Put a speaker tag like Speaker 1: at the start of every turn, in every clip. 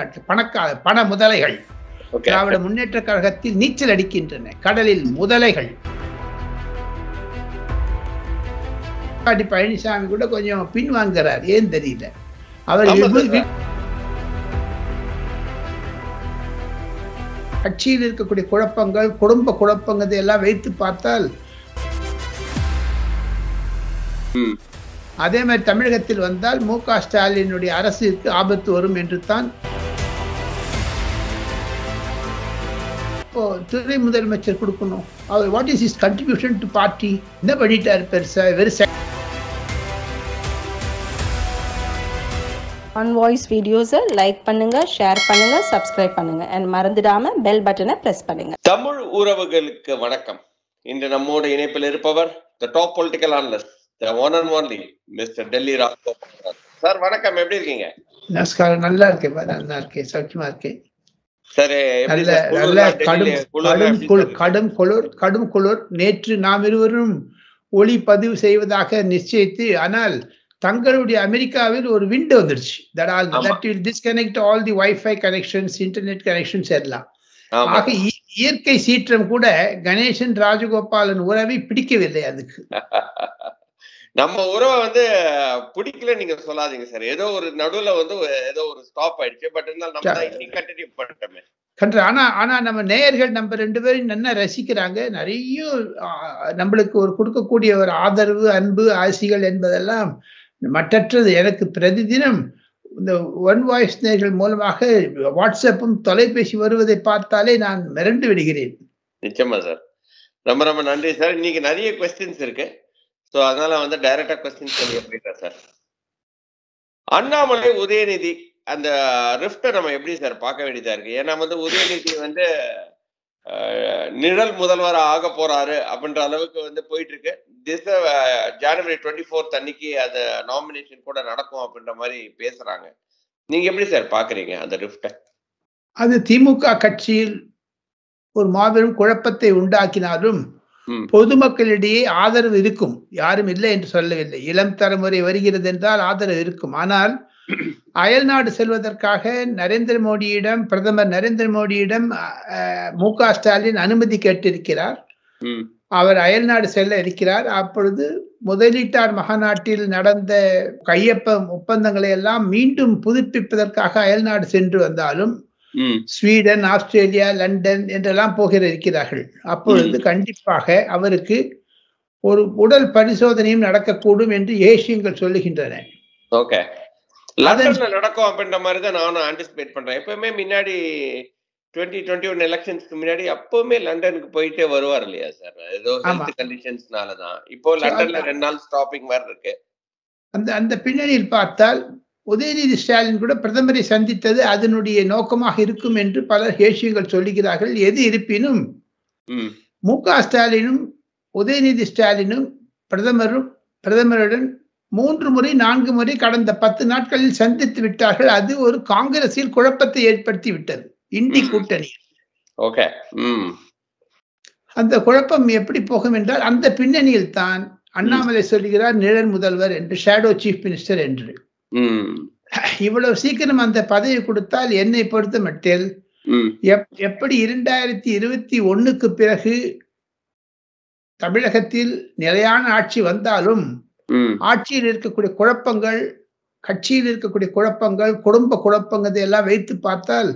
Speaker 1: தமிழ்நாட்டில் பண முதலைகள் திராவிட முன்னேற்ற கழகத்தில் நீச்சல் அடிக்கின்றன. கடலில் முதலைகள். பழனிசாமி கூட கொஞ்சம் பின்வாங்குகிறார், ஏன் தெரியல. அவர் கட்சியில் இருக்கக்கூடிய குழப்பங்கள், குடும்ப குழப்பங்கள் எல்லாம் வைத்து பார்த்தால் அதே மாதிரி தமிழகத்தில் வந்தால் மு.க. ஸ்டாலினுடைய அரசுக்கு ஆபத்து வரும் என்று தான் இப்போ துணை முதலமைச்சர் கொடுக்கணும். அவர் what is his contribution to party? என்ன பண்ணிட்டார் பெருசா?
Speaker 2: ஆன் வாய்ஸ் வீடியோஸை லைக் பண்ணுங்க, ஷேர் பண்ணுங்க, சப்ஸ்கிரைப் பண்ணுங்க and மறந்துடாம பெல் பட்டனை பிரஸ் பண்ணுங்க.
Speaker 3: தமிழ் உறவுகளுக்கு வணக்கம். இன்று நம்மோட இணைப்பில் இருப்பவர் the top political analyst, the one and only Mr. Delhi Rajagopal sir. வணக்கம், எப்படி இருக்கீங்க?
Speaker 1: நமஸ்காரம். நல்லா இருக்கேன், நல்லா இருக்கேன், சௌக்கியமா இருக்கேன்.
Speaker 3: சரி,
Speaker 1: கடும் குளிர். நேற்று நாம் இருவரும் ஒளி பதிவு செய்வதாக நிச்சயித்து, ஆனால் தங்களுடைய அமெரிக்காவில் ஒரு விண்டோ வந்துருச்சு. that will disconnect all the Wi-Fi connections, internet connections எல்லாம். ஆக இயற்கை சீற்றம் கூட கணேசன் ராஜகோபாலன் உறவை பிடிக்கவில்லை. அதுக்கு
Speaker 3: நம்ம உறவை பிடிக்கல நீங்க சொல்லாதீங்க சார். ஏதோ ஒரு நடுவுல ஏதோ ஒரு ஸ்டாப் ஆயிடுச்சு. பட் இருந்தாலும் நம்ம தான் இன்னைக்கு கண்டினியூ பண்ணிட்டோமே. ஆனா நம்ம நேயர்கள் நம்ம ரெண்டு பேரும் நல்லா ரசிக்கிறாங்க. நிறைய நம்மளுக்கு ஒரு கொடுக்கக்கூடிய ஒரு ஆதரவு, அன்பு, ஆசிகள் என்பதெல்லாம் மற்றது. எனக்கு பிரதிதினம் இந்த ஒன் வாய்ஸ் நேயர்கள் மூலமாக வாட்ஸ்அப்பும் தொலைபேசி வருவதை பார்த்தாலே நான் மிரண்டு விடுகிறேன். நிச்சயமா சார், ரொம்ப ரொம்ப நன்றி சார். இன்னைக்கு நிறைய கொஸ்டின்ஸ் இருக்கு. ஸோ அதனால டைரக்டா கொஸ்டின்ஸ் போயிட்டேன் சார். அண்ணாமலை உதயநிதி அந்த ரிஃப்டை நம்ம எப்படி சார் பார்க்க வேண்டியதா இருக்கு? ஏன்னா உதயநிதி நிழல் முதல்வர் ஆக போறாரு அப்படின்ற அளவுக்கு போயிட்டு இருக்கு. ஜனவரி 24 அன்னைக்கு அந்த நாமினேஷன் கூட நடக்கும் அப்படின்ற மாதிரி பேசுறாங்க. நீங்க எப்படி சார் பாக்குறீங்க அந்த ரிஃப்டை?
Speaker 1: அது திமுக கட்சியில் ஒரு மாபெரும் குழப்பத்தை உண்டாக்கினாலும் பொதுமக்களிடையே ஆதரவு இருக்கும். யாரும் இல்லை என்று சொல்லவில்லை. இளம் தலைமுறை வருகிறது என்றால் ஆதரவு இருக்கும். ஆனால் அயல்நாடு செல்வதற்காக பிரதமர் நரேந்திர மோடியிடம் மு.க. ஸ்டாலின் அனுமதி கேட்டிருக்கிறார். அவர் அயல்நாடு செல்ல இருக்கிறார். அப்பொழுது முதலீட்டார் மகாநாட்டில் நடந்த கையொப்ப ஒப்பந்தங்களை எல்லாம் மீண்டும் புதுப்பிப்பதற்காக அயல்நாடு சென்று வந்தாலும் ஸ்வீடன், ஆஸ்திரேலியா, லண்டன் என்றெல்லாம் இருக்கிறார்கள். அப்பொழுது கண்டிப்பாக அவருக்கு ஒரு உடல் பரிசோதனையும் நடக்கக்கூடும் என்று ஏசியங்கள் சொல்லுகின்றன.
Speaker 3: நடக்கும் அப்படின்ற மாதிரி தான் நானும் ஆன்டிசிபேட் பண்றேன். எப்பவுமே முன்னாடி 2021 எலெக்ஷன்ஸ்க்கு முன்னாடி அப்பவுமே லண்டனுக்கு போயிட்டே வருவார் இல்லையா சார்? ஏதோ ஹெல்த் கண்டிஷன்ஸ்னாலதான். இப்போ லண்டன்ல 2 நாள் ஸ்டாப்பிங் மாதிரி இருக்கு.
Speaker 1: அந்த பின்னணியில் பார்த்தால் உதயநிதி ஸ்டாலின் கூட பிரதமரை சந்தித்தது அதனுடைய நோக்கமாக இருக்கும் என்று பல ஏசியங்கள் சொல்லுகிறார்கள். எது இருப்பினும் மு.க. ஸ்டாலினும் உதயநிதி ஸ்டாலினும் பிரதமருடன் 3 முறை 4 முறை கடந்த 10 நாட்களில் சந்தித்து விட்டார்கள். அது ஒரு காங்கிரஸில் குழப்பத்தை ஏற்படுத்தி விட்டது, இந்தி கூட்டணி. அந்த குழப்பம் எப்படி போகும் என்றால் அந்த பின்னணியில் தான் அண்ணாமலை சொல்லுகிறார் நிழல் முதல்வர் என்று, ஷேடோ சீஃப் மினிஸ்டர் என்று. இவ்வளவு சீக்கிரம் அந்த பதவி கொடுத்தால் என்னை பொறுத்த மட்டில் எப்படி 2021க்கு பிறகு தமிழகத்தில் நிலையான ஆட்சி வந்தாலும் ஆட்சியில் இருக்கக்கூடிய குழப்பங்கள், கட்சியில் இருக்கக்கூடிய குழப்பங்கள், குடும்ப குழப்பங்கள் எல்லாம் வைத்து பார்த்தால்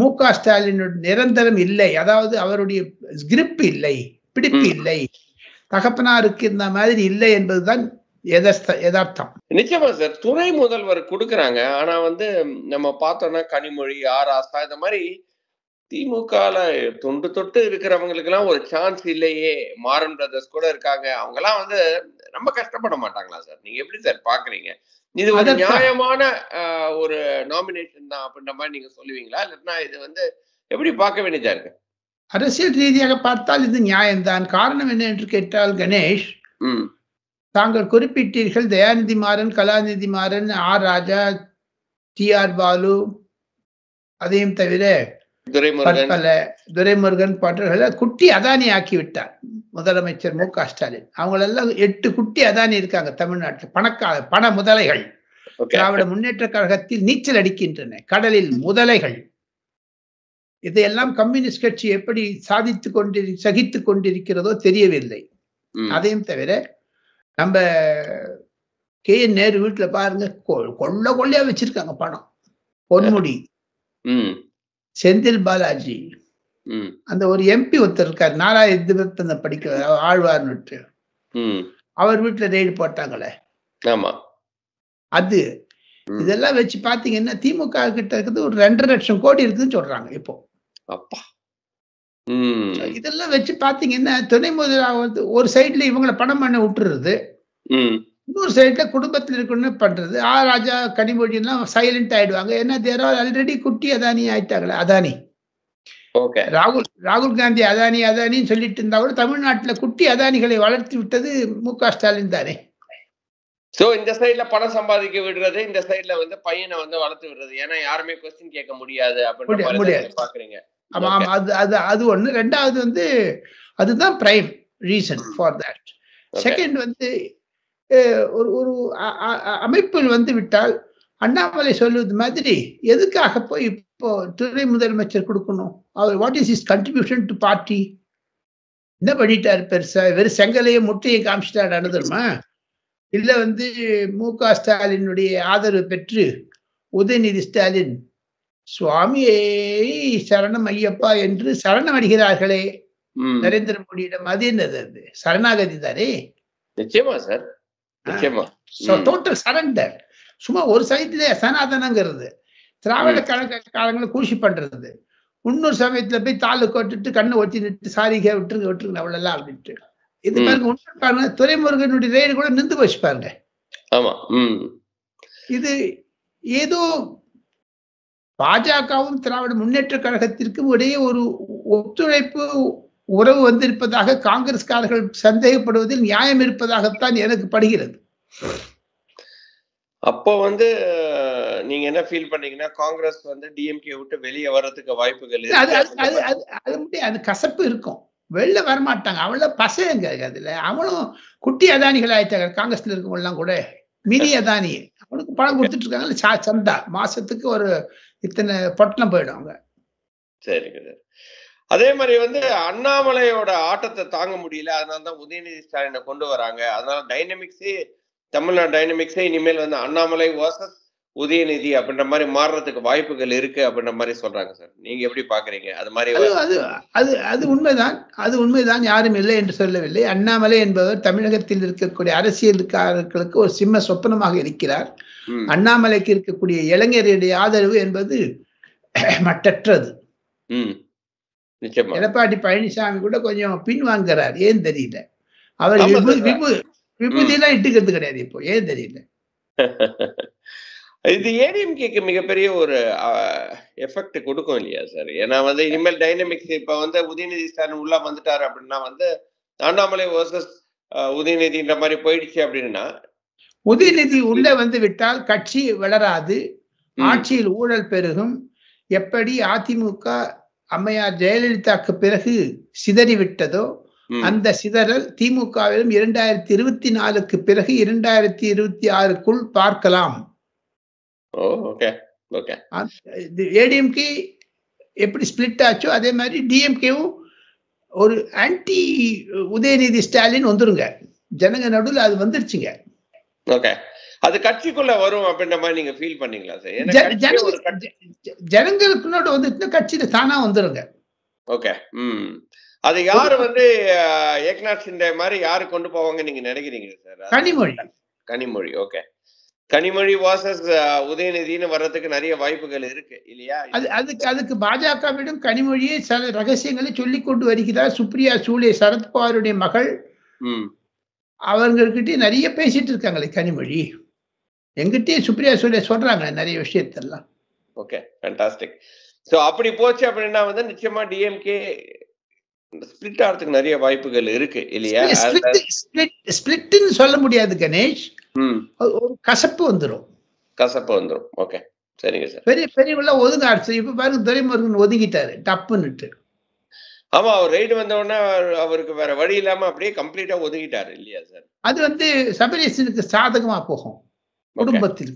Speaker 1: மு.க. ஸ்டாலினுடைய நிரந்தரம் இல்லை. அதாவது அவருடைய கிரிப் இல்லை, பிடிப்பு இல்லை, தகப்பனாருக்கு இந்த மாதிரி இல்லை என்பதுதான் யதார்த்தம்.
Speaker 3: நிச்சயமா சார். துணை முதல்வர் கொடுக்குறாங்க. ஆனா நம்ம பார்த்தோம்னா கனிமொழி, ஆராசா இந்த மாதிரி திமுகல தொட்டு இருக்கிறவங்களுக்கு எல்லாம் ஒரு சான்ஸ் இல்லையே. மாறன் பிரதர்ஸ் கூட இருக்காங்க. அவங்க எல்லாம் ரொம்ப கஷ்டப்பட மாட்டாங்களா சார்? நீங்க எப்படி சார் பாக்குறீங்க? இது ஒரு நியாயமான ஒரு நாமினேஷன் தான் அப்படின்ற மாதிரி நீங்க சொல்லுவீங்களா? இல்லைன்னா இது எப்படி பார்க்க வேண்டியதா இருக்கு?
Speaker 1: அரசியல் ரீதியாக பார்த்தால் இது நியாயம்தான். காரணம் என்ன என்று கேட்டால் கணேஷ், தாங்கள் குறிப்பிட்டீர்கள் தயாநிதி மாறன், கலாநிதி மாறன், ஆர் ராஜா, டி.ஆர். பாலு, அதையும் தவிர துரைமுருகன் போன்றவர்களை குட்டி அதானி ஆக்கிவிட்டார் முதலமைச்சர் மு.க. ஸ்டாலின். அவங்களெல்லாம் 8 குட்டி அதானி இருக்காங்க தமிழ்நாட்டில். பண முதலைகள். திராவிட முன்னேற்ற கழகத்தில் நீச்சல் அடிக்கின்றன. கடலில் முதலைகள். இதையெல்லாம் கம்யூனிஸ்ட் கட்சி எப்படி சகித்துக் கொண்டிருக்கிறதோ தெரியவில்லை. அதையும் தவிர நம்ம KN நேரு வீட்டுல பாருங்க, கொள்ளையா வச்சிருக்காங்க பணம். பொன்முடி, செந்தில் பாலாஜி, அந்த ஒரு MP ஒருத்தர் இருக்காரு, நாலாயிரத்து படிக்க ஆழ்வார்னுட்டு, அவர் வீட்டுல ரெய்டு போட்டாங்களே.
Speaker 3: ஆமா,
Speaker 1: அது இதெல்லாம் வச்சு பாத்தீங்கன்னா திமுக கிட்ட இருக்குது ஒரு 2.5 லட்சம் கோடி இருக்குன்னு சொல்றாங்க இப்போ. இதெல்லாம் வச்சு பாத்தீங்கன்னா துணை முதல்வர் ஒரு சைட்ல இவங்களை பணம் பண்ண விட்டுறது, இன்னொரு சைட்ல குடும்பத்தில் இருக்கணும்னு பண்றது. ராஜா, கனிமொழி எல்லாம் சைலண்ட் ஆயிடுவாங்க. ஏன்னா தேர் ஆர் ஆல்ரெடி குட்டி அதானி ஆயிட்டாங்களே. அதானி, ராகுல் காந்தி அதானின்னு சொல்லிட்டு இருந்தா கூட தமிழ்நாட்டுல குட்டி அதானிகளை வளர்த்து விட்டது MK ஸ்டாலின் தானே.
Speaker 3: சோ இந்த சைடுல பணம் சம்பாதிக்க விடுறது, இந்த சைடுல வந்து பையனை வந்து வளர்த்து விடுறது. ஏன்னா யாருமே கொஸ்டின் கேட்க முடியாது அப்படின்னு பாக்குறீங்க.
Speaker 1: ஆமா, அது ஒண்ணு. ரெண்டாவது வந்து அதுதான் prime reason for that. Second வந்து ஒரு அமைப்பில் வந்து விட்டால் அண்ணாமலை சொல்லுவது மாதிரி எதுக்காக போய் இப்போ துணை முதலமைச்சர் கொடுக்கணும்? அவர் what is his contribution to party? என்ன பண்ணிட்டாரு பெருசா? வெறும் செங்கலையும் முட்டையை காமிச்சிட்டாரு அனுதர்மா? இல்ல வந்து MK ஸ்டாலினுடைய ஆதரவு பெற்று உதயநிதி ஸ்டாலின் சுவாமியே சரணம் ஐயப்பா என்று சரணம் அடைகிறார்களே நரேந்திர மோடியிடம். அது என்னது? அது சரணாகதி தானே.
Speaker 3: நிச்சயமா சார், நிச்சயமா.
Speaker 1: Total surrender. சும்மா ஒரு சைட்ல சனாதனங்கிறது, திராவிட காலங்களை கூஷி பண்றது, இன்னொரு சமயத்துல போய் தாலு கொட்டுட்டு கண்ணை ஒட்டி நிட்டு சாரிக விட்டுருங்க அவ்வளவு அப்படின்ட்டு. இது பாருங்க, உண்மை பாருங்க, துரைமுருகனுடைய ரெய்டு கூட நின்று போச்சு பாருங்க.
Speaker 3: ஆமா,
Speaker 1: இது ஏதோ பாஜகவும் திராவிட முன்னேற்ற கழகத்திற்கும் இடையே ஒரு ஒத்துழைப்பு உறவு வந்திருப்பதாக காங்கிரஸ்காரர்கள் சந்தேகப்படுவதில் நியாயம் இருப்பதாகத்தான் எனக்கு படுகிறது.
Speaker 3: அப்போ வந்து நீங்க என்ன ஃபீல் பண்ணீங்கன்னா, காங்கிரஸ் வந்து DMK விட்டு வெளியே வர்றதுக்கு வாய்ப்புகள்
Speaker 1: இருக்கு. அது கசப்பு இருக்கும், வெளில வரமாட்டாங்க. அவ்வளவு பசங்க அதுல. அவனும் குட்டி அதானிகள் ஆயிட்டாங்க. காங்கிரஸ்ல இருக்கவங்கலாம் கூட மினி அதானி, அவனுக்கு பணம் கொடுத்துட்டு இருக்காங்க. சந்தா மாசத்துக்கு ஒரு இத்தனை பொட்டலம் போயிடும் அவங்க.
Speaker 3: சரிங்க சார். அதே மாதிரி வந்து அண்ணாமலையோட ஆட்டத்தை தாங்க முடியல, அதனாலதான் உதயநிதி ஸ்டாலினை கொண்டு வராங்க. அதனால டைனமிக்ஸே, தமிழ்நாடு டைனமிக்ஸே இனிமேல் வந்து அண்ணாமலை வர்சஸ் உதயநிதி அப்படின்ற மாதிரி மாறுறதுக்கு வாய்ப்புகள் இருக்கு அப்படின்ற மாதிரி சொல்றாங்க சார். நீங்க எப்படி பாக்குறீங்க? அது மாதிரி
Speaker 1: அது உண்மைதான், அது உண்மைதான், யாரும் இல்லை என்று சொல்லவில்லை. அண்ணாமலை என்பவர் தமிழகத்தில் இருக்கக்கூடிய அரசியலுக்காரர்களுக்கு ஒரு சிம்ம சொப்பனமாக இருக்கிறார். அண்ணாமலைக்கு இருக்கக்கூடிய இளைஞருடைய ஆதரவு என்பது மட்டற்றது. எடப்பாடி பழனிசாமி கூட கொஞ்சம் பின்வாங்கிறார். ஏன் தெரியல. அவர் விபூதியெல்லாம் இட்டுக்கிறது கிடையாது இப்போ. ஏன் தெரியல.
Speaker 3: இது ஏடிஎம்கேக்கு மிகப்பெரிய ஒரு எஃபெக்ட் கொடுக்கும் இல்லையா சார்? ஏன்னா வந்து இனிமேல் டைனமிக்ஸ் இப்ப வந்து உதயநிதி ஸ்டாலின் உள்ள வந்துட்டாரு அப்படின்னா வந்து அண்ணாமலை வர்சஸ் உதயநிதின்ற மாதிரி போயிடுச்சு அப்படின்னா,
Speaker 1: உதயநிதி உள்ள வந்து விட்டால் கட்சி வளராது, ஆட்சியில் ஊழல் பெருகும். எப்படி அதிமுக அம்மையார் ஜெயலலிதாக்கு பிறகு சிதறிவிட்டதோ அந்த சிதறல் திமுகவிலும் 2024க்கு பிறகு 2026க்குள் பார்க்கலாம். ஏடிஎம்கே எப்படி ஸ்பிளிட் ஆச்சோ அதே மாதிரி டிஎம்கேவும் ஒரு ஆன்டி உதயநிதி ஸ்டாலின் வந்துருங்க. ஜனங்க நடுவில் அது வந்துருச்சுங்க.
Speaker 3: அது கட்சிக்குள்ள வரும் அப்படின்ற மாதிரி நீங்க ஃபீல் பண்ணீங்களா சார்?
Speaker 1: ஜனங்களுக்குள்ள வந்துட்டு கட்சியில தானா வந்துருங்க.
Speaker 3: அது யாரு வந்து ஏக்நாத் ஷிண்டே மாதிரி யாரு கொண்டு போவாங்க நீங்க நினைக்கிறீங்க சார்? கனிமொழி. கனிமொழி வாசஸ் உதயநிதினு வர்றதுக்கு நிறைய வாய்ப்புகள் இருக்கு இல்லையா?
Speaker 1: அதுக்கு பாஜகவிடம் கனிமொழியை சில ரகசியங்களை சொல்லிக் கொண்டு வருகிறார். சுப்ரியா சூலே, சரத்பவாருடைய மகள், அவங்ககிட்ட நிறைய பேசிட்டு இருக்காங்களே கனிமொழி. எங்கிட்டே சுப்ரியா சூலே சொல்றாங்க நிறைய விஷயத்தெல்லாம்.
Speaker 3: ஃபேண்டாஸ்டிக். சோ அப்படி போச்சு அப்படின்னா வந்து நிச்சயமா டிஎம்கே ஸ்பிளிட் ஆகிறதுக்கு நிறைய வாய்ப்புகள் இருக்கு இல்லையா?
Speaker 1: ஸ்பிளிட்னு சொல்ல முடியாது கணேஷ், ஒரு கசப்பு வந்துரும்.
Speaker 3: சரிங்க சார்.
Speaker 1: பெரியவங்கள ஒதுங்க ஆச்சு. இப்ப பாருங்க துரைமுருகன் ஒதுங்கிட்டாரு டப்புன்னுட்டு.
Speaker 3: ஆமா, அவர் ரைடு வந்த உடனே அவருக்கு வேற வழி இல்லாம அப்படியே கம்ப்ளீட்டா ஒதுங்கிட்டாரு இல்லையா சார்?
Speaker 1: அது வந்து சபரீசனுக்கு சாதகமா போகும் குடும்பத்தில்.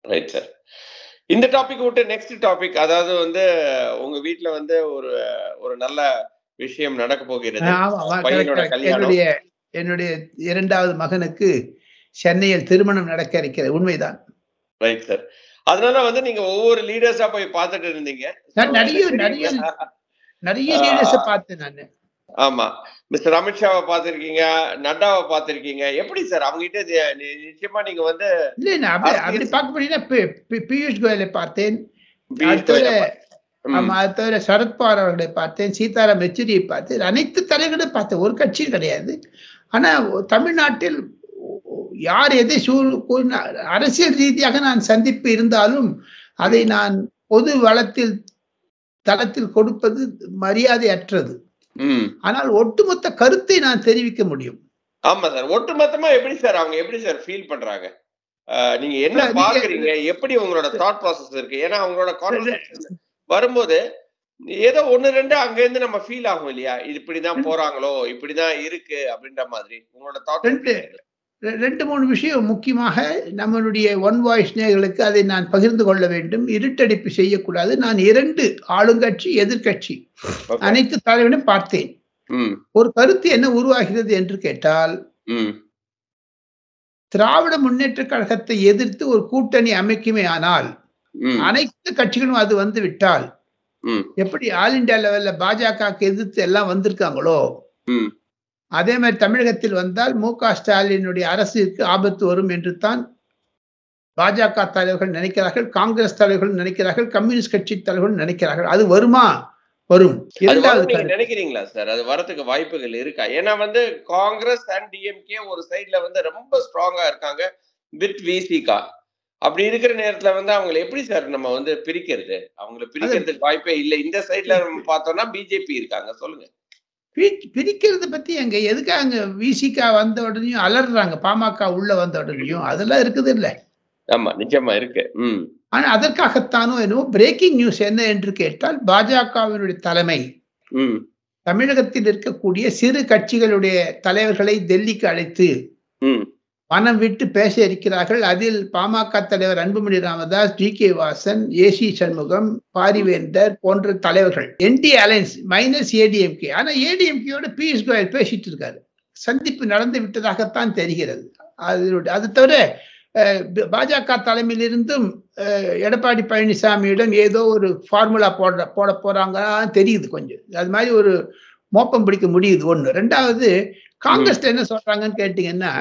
Speaker 3: Right sir. இந்த டாபிக் விட்டு நெக்ஸ்ட் டாபிக், அதாவது வந்து உங்க வீட்ல வந்து ஒரு நல்ல விஷயம் நடக்க போகிறது. பையனோட கல்யாணம்.
Speaker 1: என்னுடைய 2வது மகனுக்கு சென்னையில் திருமணம் நடக்க இருக்கிறது. உண்மைதான்.
Speaker 3: Right sir. அதனால வந்து நீங்க ஒவ்வொரு லீடர்ஸா போய் பார்த்துட்டு இருந்தீங்க.
Speaker 1: நிறைய லீடர்ஸை பார்த்தேன் நானு.
Speaker 3: ஆமா, மிஸ்டர் அமித்ஷாவை பார்த்திருக்கீங்க, நட்டாவை பார்த்திருக்கீங்க. எப்படி சார் அவங்க கிட்ட நிச்சயமா நீங்க வந்து
Speaker 1: இல்ல அப்படி பார்க்க போனீங்கன்னா பியூஷ் கோயலை பார்த்தேன், அது தவிர சரத்பவார் அவர்களை பார்த்தேன், சீதாராம் யெச்சூரியை பார்த்தேன், அனைத்து தலைவர்களும் பார்த்தேன். ஒரு கட்சியும் கிடையாது. ஆனா தமிழ்நாட்டில் யார் எதை அரசியல் ரீதியாக நான் சந்திப்பு இருந்தாலும் அதை நான் பொது தளத்தில் கொடுப்பது மரியாதை அற்றது. ஆனால் ஒட்டுமொத்த கருத்தை நான் தெரிவிக்க முடியும்.
Speaker 3: ஆமா சார். ஒட்டுமொத்தமா எப்படி சார் அவங்க எப்படி சார் ஃபீல் பண்றாங்க? நீங்க என்ன பாக்குறீங்க? எப்படி உங்களோட தாட் ப்ராசஸ் இருக்கு? ஏன்னா அவங்களோட கான்வர்சேஷன் வரும்போது ஏதோ 1-2 அங்க இருந்து நம்ம ஃபீல் ஆகும் இல்லையா? இது இப்படிதான் போறாங்களோ, இப்படிதான் இருக்கு அப்படின்ற மாதிரி உங்களோட தாட்.
Speaker 1: 2-3 விஷயம் முக்கியமாக நம்மளுடைய ஒன் வாய்ஸ் நேயர்களுக்கு அதை நான் பகிர்ந்து கொள்ள வேண்டும். இருட்டடிப்பு செய்யக்கூடாது. நான் 2 ஆளுங்கட்சி எதிர்கட்சி அனைத்து தலைவரையும் பார்த்தேன். ஒரு கருத்து என்ன உருவாகிறது என்று கேட்டால், திராவிட முன்னேற்ற கழகத்தை எதிர்த்து ஒரு கூட்டணி அமைக்குமே ஆனால் அனைத்து கட்சிகளும் அது வந்து விட்டால் எப்படி ஆல் இந்தியா லெவல்ல பாஜக எதிர்த்து எல்லாம் வந்திருக்காங்களோ அதே மாதிரி தமிழகத்தில் வந்தால் மு.க. ஸ்டாலினுடைய அரசுக்கு ஆபத்து வரும் என்று தான் பாஜக தலைவர்கள் நினைக்கிறார்கள், காங்கிரஸ் தலைவர்கள் நினைக்கிறார்கள், கம்யூனிஸ்ட் கட்சி தலைவர்கள் நினைக்கிறார்கள். அது வருமா? வரும்.
Speaker 3: நினைக்கிறீங்களா சார்? அது வரதுக்கு வாய்ப்புகள் இருக்கா? ஏன்னா வந்து காங்கிரஸ் அண்ட் டிஎம்கே ஒரு சைட்ல வந்து ரொம்ப ஸ்ட்ராங்கா இருக்காங்க வித் விசிகா. அப்படி இருக்கிற நேரத்துல வந்து அவங்களை எப்படி சார் நம்ம வந்து பிரிக்கிறது? அவங்களை பிரிக்கிறதுக்கு வாய்ப்பே இல்லை. இந்த சைட்ல நம்ம பார்த்தோம்னா பிஜேபி இருக்காங்க. சொல்லுங்க.
Speaker 1: பிரிக்கிறத பத்தி எங்க எதுக்காக விசிகா வந்த உடனேயும் அலறாங்க, பாமக உள்ள வந்த உடனேயும்? அதெல்லாம் இருக்குது இல்ல?
Speaker 3: ஆமா, நிச்சயமா இருக்கு.
Speaker 1: ஆனா அதற்காகத்தானோ என்னவோ பிரேக்கிங் நியூஸ் என்ன என்று கேட்டால், பாஜகவினுடைய தலைமை தமிழகத்தில் இருக்கக்கூடிய சிறு கட்சிகளுடைய தலைவர்களை டெல்லிக்கு அழைத்து மனம் விட்டு பேச இருக்கிறார்கள். அதில் பாமக தலைவர் அன்புமணி ராமதாஸ், ஜி.கே. வாசன், ஏசி சண்முகம், பாரிவேந்தர் போன்ற தலைவர்கள், என்டி அலையன்ஸ் மைனஸ் ஏடிஎம்கே. ஆனா ஏடிஎம்கேயோட பியூஷ் கோயல் பேசிட்டு இருக்காரு. சந்திப்பு நடந்து விட்டதாகத்தான் தெரிகிறது. அது தவிர பாஜக தலைமையிலிருந்தும் எடப்பாடி பழனிசாமியிடம் ஏதோ ஒரு ஃபார்முலா போட போறாங்க தெரியுது. கொஞ்சம் அது மாதிரி ஒரு மோப்பம் பிடிக்க முடியுது. ஒண்ணு. 2வது, காங்கிரஸ் என்ன சொல்றாங்கன்னு கேட்டீங்கன்னா,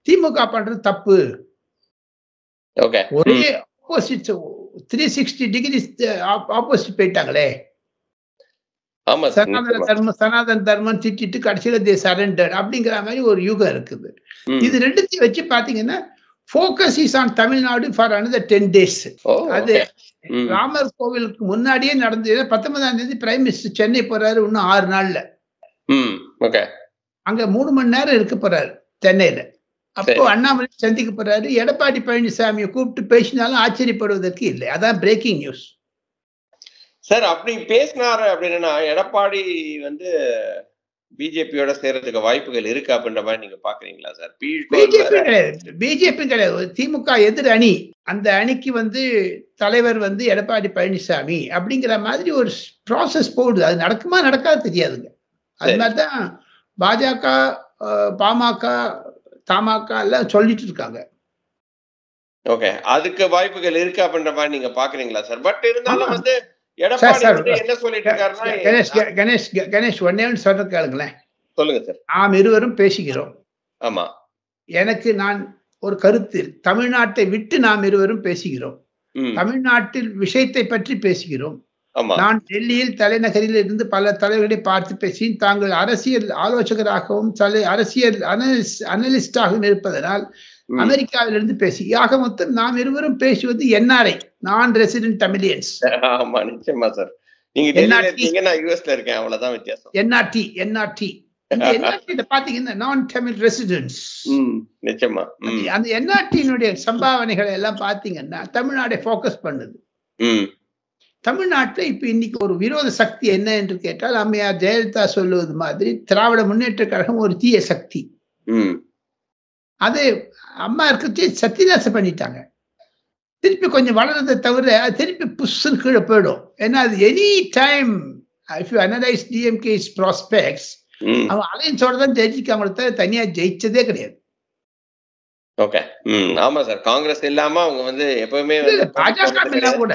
Speaker 1: திமுக பண்றது தப்பு. ஒரே ஆப்போசிட் 360 டிகிரி ஆப்போசிட் போயிட்டாங்களே. சனாதன தர்மம் திட்டிட்டு கடைசியில தே சரண்டர் அப்படிங்கிற மாதிரி ஒரு யுகம் இருக்குது. இது 2த்தையும் வச்சு பாத்தீங்கன்னா focus is on Tamil Nadu for another 10 days. அது ராமர் கோவிலுக்கு முன்னாடியே நடந்தது. 19ஆம் தேதி பிரைம் மினிஸ்டர் சென்னை போறாரு. இன்னும் 6 நாள்ல அங்க 3 மணி நேரம் இருக்க போறாரு சென்னையில. அப்போ அண்ணாமலை சந்திக்க போறாரு. எடப்பாடி பழனிசாமியை கூப்பிட்டு பேசினாலும் ஆச்சரியப்படுவதற்கு இல்லை. அதான் பிரேக்கிங் நியூஸ்
Speaker 3: சார். அப்படி பேசினாரு அப்படின்னா எடப்பாடி வந்து பிஜேபியோட சேர்றதுக்கு வாய்ப்புகள் இருக்கு அப்படின்ற மாதிரி நீங்க பாக்குறீங்களா சார்?
Speaker 1: பிஜேபி கிடையாது, திமுக எதிர் அணி. அந்த அணிக்கு வந்து தலைவர் வந்து எடப்பாடி பழனிசாமி அப்படிங்கிற மாதிரி ஒரு ப்ராசஸ் போகுது. அது நடக்குமா நடக்காது தெரியாதுங்க. அது மாதிரிதான் பாஜக, பாமக, தமாக எல்லாம் சொல்லிட்டு இருக்காங்க.
Speaker 3: ஓகே, அதுக்கு வாய்ப்புகள் இருக்கு அப்படின்ற மாதிரி நீங்க பாக்குறீங்களா சார்? பட் இருந்தாலும் வந்து எடப்பாடி என்ன சொல்லிட்டு இருக்காருன்னா,
Speaker 1: கணேஷ் ஒன்னே சொல்ற கேளுங்களேன்.
Speaker 3: சொல்லுங்க சார்.
Speaker 1: நாம் இருவரும் பேசுகிறோம்.
Speaker 3: ஆமா,
Speaker 1: எனக்கு நான் ஒரு கருத்து, தமிழ்நாட்டை விட்டு நாம் இருவரும் பேசுகிறோம். தமிழ்நாட்டில் விஷயத்தை பற்றி பேசுகிறோம். நான் டெல்லியில் தலைநகரில் இருந்து பல தலைவர்களை பார்த்து பேசி, தாங்கள் அரசியல் ஆலோசகராகவும் அரசியல் அனலிஸ்டாகவும் இருப்பதனால் அமெரிக்காவிலிருந்து பேசி, ஆக மொத்தம் நாம் இருவரும் பேசுவது என்ஆர்ஐ, நான் ரெசிடென்ட் தமிழியன்ஸ்.
Speaker 3: ஆமா, நிச்சயமா சார். நீங்க டெல்லியில இருக்கீங்க, நான் யுஎஸ்ல இருக்கேன், அவ்வளவுதான் வித்தியாசம்.
Speaker 1: என்ஆர்டி பாத்தீங்கன்னா நான் தமிழ் ரெசிடென்ட்ஸ்.
Speaker 3: நிச்சயமா
Speaker 1: அந்த என்ஆர்டியினுடைய சம்பாவனைகளை எல்லாம் பாத்தீங்கன்னா தமிழ்நாடை போக்கஸ் பண்ணுது. தமிழ்நாட்டில் இப்ப இன்னைக்கு ஒரு விரோத சக்தி என்ன என்று கேட்டால், அம்மையார் ஜெயலலிதா சொல்லுவது மாதிரி திராவிட முன்னேற்ற கழகம் ஒரு தீய சக்தி. அது அம்மா இருக்கச்சு சத்தியநாசம் பண்ணிட்டாங்க. திருப்பி கொஞ்சம் வளர்றதை தவிர திருப்பி புஷ்ன்னு கீழே போயிடும். ஏன்னா அது any time if you analyse DMK's prospects அவன் அலையன்ஸோட தான் ஜெயிச்சிருக்காங்களே தவிர தனியா ஜெயிச்சதே கிடையாது.
Speaker 3: ஓகே. ஆமா சார். காங்கிரஸ் இல்லாம அவங்க வந்து எப்பவுமே
Speaker 1: பாஜக கூட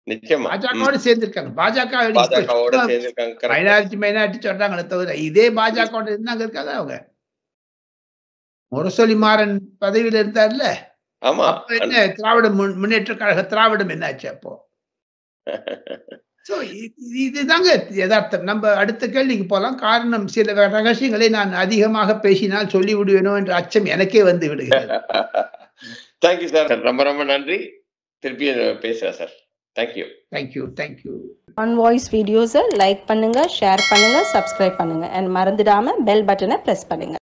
Speaker 3: நிச்சயமா
Speaker 1: பாஜகவோட சேர்ந்திருக்காங்க.
Speaker 3: பாஜகவோட சேர்ந்திருக்காங்க.
Speaker 1: மைனாரிட்டி சொல்றாங்களே தவிர இதே பாஜக இருந்தாங்க இருக்காங்க. அவங்க முரசொலி மாறன் பதவியில இருந்தார்ல.
Speaker 3: ஆமா.
Speaker 1: என்ன திராவிட முன்னேற்ற கழக திராவிடம் என்னாச்சு அப்போ? இதுதாங்க யதார்த்தம். நம்ம அடுத்த கேள்விக்கு போலாம். காரணம் சில ரகசியங்களை நான் அதிகமாக பேசினால் சொல்லி விடுவேனோ என்ற அச்சம் எனக்கே வந்து விடுகிறது.
Speaker 3: Thank you sir. ரொம்ப ரொம்ப நன்றி. திருப்பி பேசுறேன் சார். தேங்க்யூ.
Speaker 2: ஆன் வாய்ஸ் வீடியோஸை லைக் பண்ணுங்க, ஷேர் பண்ணுங்க, சப்ஸ்கிரைப் பண்ணுங்க. அண்ட் மறந்துடாம பெல் பட்டனை பிரஸ் பண்ணுங்க.